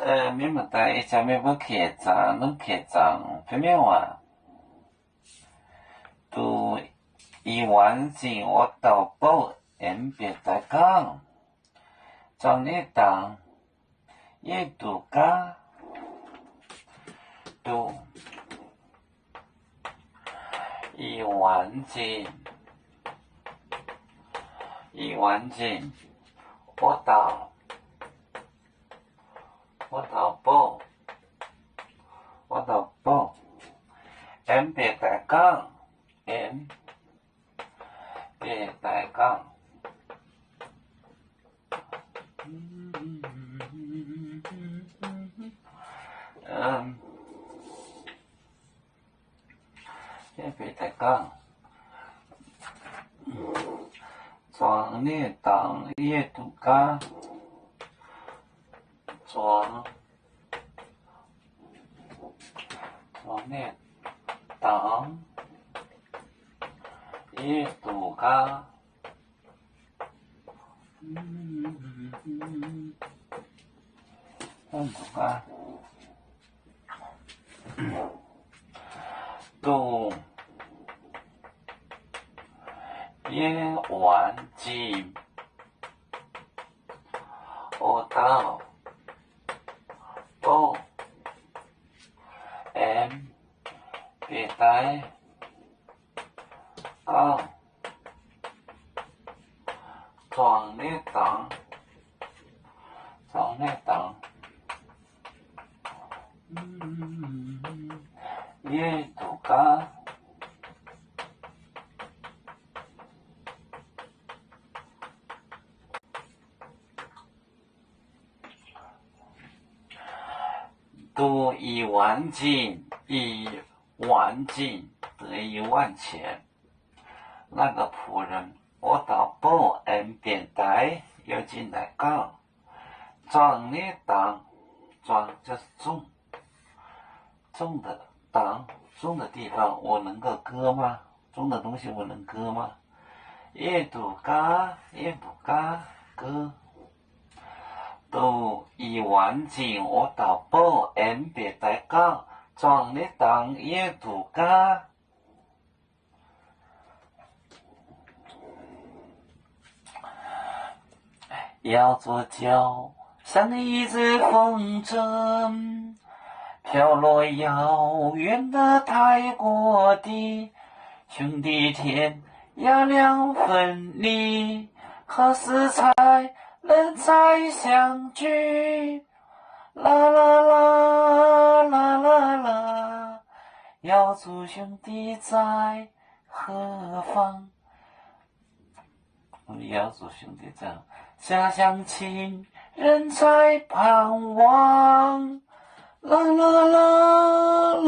你们在下面不客栈，能客栈分面话，都1万钱我到保，别再讲，找你当也都讲，都1万钱我到保，别再讲，别再讲。别再讲，装你当也都讲，装你当也都讲，都1万钱我到保，别再讲，装你当也都讲。都1万钱得1万钱。那个仆人，我到保安便带要进来讲，装你当，装就是种的当，种的地方我能够割吗？种的东西我能割吗？也都割，也不割。都1万钱我到保安别再讲，装你当也都割。要做脚，像一只风筝，飘落遥远的泰国地。兄弟天涯两分离，何时才能再相聚？啦啦啦啦啦啦，要祝兄弟在何方？要祝兄弟在家乡亲人在盼望。啦啦啦。